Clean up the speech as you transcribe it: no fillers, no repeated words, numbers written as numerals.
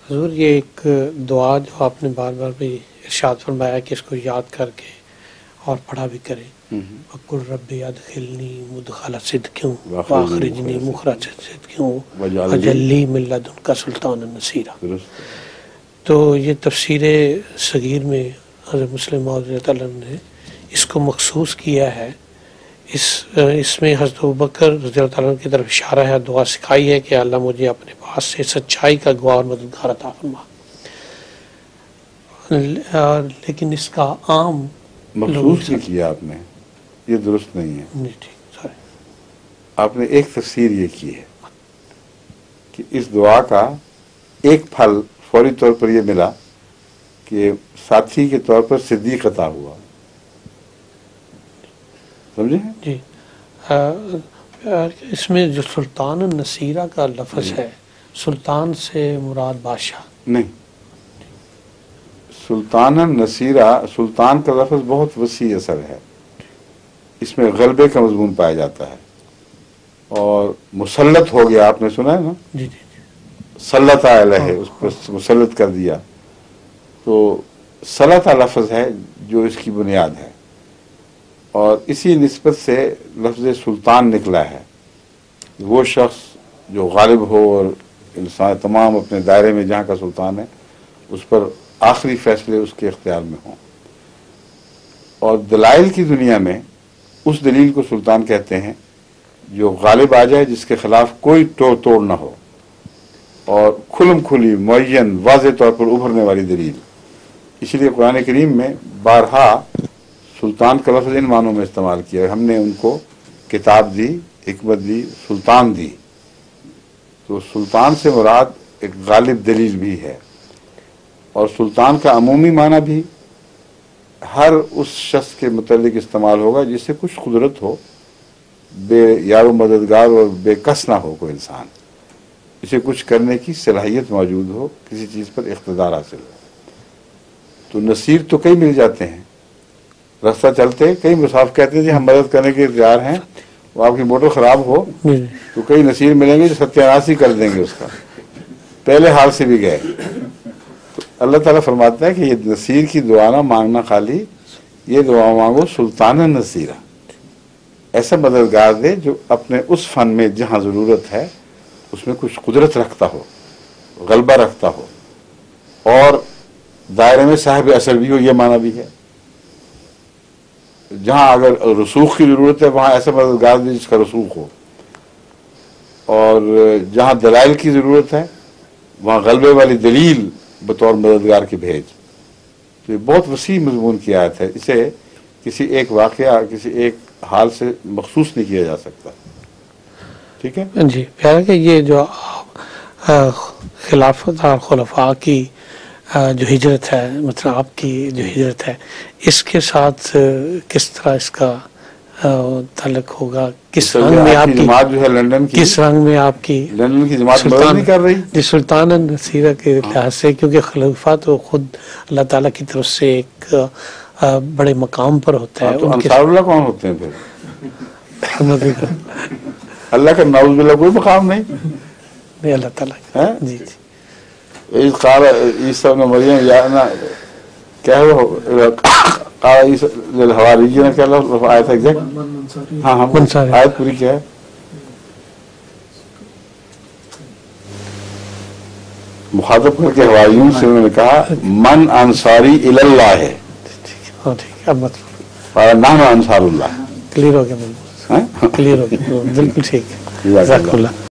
حضور یہ ایک دعا جو آپ نے بار بار بھی ارشاد فرمایا کہ اس کو یاد کر کے اور پڑھا بھی کریں، وَقُلْ رَبِّ أَدْخِلْنِي مُدْخَلَ صِدْقٍ وَأَخْرِجْنِي مُخْرَجَ صِدْقٍ وَاجْعَلْ لِي مِن لَّدُنكَ سُلْطَانًا نَصِيرًا۔ تو یہ تفسیر صغیر میں حضرت مسلم موعود رضی اللہ عنہ نے اس کو مخصوص کیا ہے۔ اس میں حضرت ابوبکر رضی اللہ عنہ کی طرف اشارہ ہے، دعا سکھائی ہے کہ اللہ مجھے اپنے پاس سے سچائی کا گواہ اور مددگار عطا فرما۔ لیکن اس کا عام مخصوص نہیں کیا آپ نے، یہ درست نہیں ہے۔ نہیں ٹھیک، سوری، آپ نے ایک تفسیر یہ کی ہے کہ اس دعا کا ایک پھل فوری طور پر یہ ملا کہ ساتھی کے طور پر صدیق عطا ہوا، سمجھے؟ جی۔ اس میں جو سلطان النصیرہ کا لفظ ہے، سلطان سے مراد بادشاہ نہیں، سلطان النصیرہ، سلطان کا لفظ بہت وسیع اثر ہے، اس میں غلبے کا مضمون پایا جاتا ہے، اور مسلط ہو گیا، آپ نے سنا ہے نا؟ جی جی، سلط علیہ، اس پر مسلط کر دیا، تو سلط لفظ ہے جو اس کی بنیاد ہے، اور اسی نسبت سے لفظ سلطان نکلا ہے، وہ شخص جو غالب ہو اور انسان تمام اپنے دائرے میں جہاں کا سلطان ہے اس پر آخری فیصلے اس کے اختیار میں ہوں۔ اور دلائل کی دنیا میں اس دلیل کو سلطان کہتے ہیں جو غالب آ جائے، جس کے خلاف کوئی توڑ نہ ہو، اور کھلم کھلی معین واضح طور پر ابھرنے والی دلیل۔ اس لیے قرآن کریم میں بارہا سلطان کا لفظ ان معنوں میں استعمال کیا، ہم نے ان کو کتاب دی، حکمت دی، سلطان دی۔ تو سلطان سے مراد ایک غالب دلیل بھی ہے، اور سلطان کا عمومی معنی بھی ہر اس شخص کے متعلق استعمال ہوگا جس سے کچھ قدرت ہو، بے یار و مددگار اور بے کس نہ ہو کوئی انسان، اسے کچھ کرنے کی صلاحیت موجود ہو، کسی چیز پر اقتدار حاصل ہو۔ تو نصیر تو کئی مل جاتے ہیں، راستہ چلتے کئی مصاف کہتے ہیں جی ہم مدد کرنے کے تیار ہیں، وہ آپ کی موٹر خراب ہو تو کئی نصیر ملیں گے جو ستیاناش ہی کر دیں گے اس کا، پہلے حال سے بھی گئے۔ تو اللہ تعالیٰ فرماتا ہے کہ یہ نصیر کی دعا نہ مانگنا، خالی یہ دعا مانگو سلطان النصیرہ، ایسا مددگار دے جو اپنے اس فن میں جہاں ضرورت ہے اس میں کچھ قدرت رکھتا ہو، غلبہ رکھتا ہو، اور دائرے میں صاحب اثر بھی ہو، یہ معنی بھی ہے۔ جہاں اگر رسوخ کی ضرورت ہے وہاں ایسا مددگار دے جس کا رسوخ ہو، اور جہاں دلائل کی ضرورت ہے وہاں غلبے والی دلیل بطور مددگار کی بھیج۔ تو یہ بہت وسیع مضمون کی آیت ہے، اسے کسی ایک واقعہ، کسی ایک حال سے مخصوص نہیں کیا جا سکتا، ٹھیک ہے جی۔ پیارا کہ یہ جو خلافت اور خلفاء کی جو ہجرت ہے، مطلب آپ کی جو ہجرت ہے، اس کے ساتھ کس طرح اس کا تعلق ہوگا؟ کس رنگ میں آپ کی جماعت جو ہے لندن کی، کس رنگ میں آپ کی لندن کی جماعت مدد نہیں کر رہی؟ جی، سلطان النصیرہ کے لحاظ سے، کیونکہ خلیفہ تو خود اللہ تعالیٰ کی طرف سے ایک بڑے مقام پر ہوتا ہے۔ تو انصار اللہ کون ہوتے ہیں پھر؟ نہیں، اللہ کا نعوذ باللہ کوئی مقام نہیں، اللہ تعالیٰ کا۔ جی جی، اذ قال عیسی ابن مریم یا نا کیا ہے وہ قال عیسی للحواریین، کیا لفظ آیا تھا ایگزیکٹ؟ ہاں آیت پوری کیا ہے؟ مخاطب کر کے حواریون سے انہوں نے کہا من انصاری الی اللہ ہے، ٹھیک ہے، اب مت قال نحن انصار اللہ۔ کلیئر ہو گیا، کلیئر ہو گیا، بالکل ٹھیک ہے، جزاک اللہ۔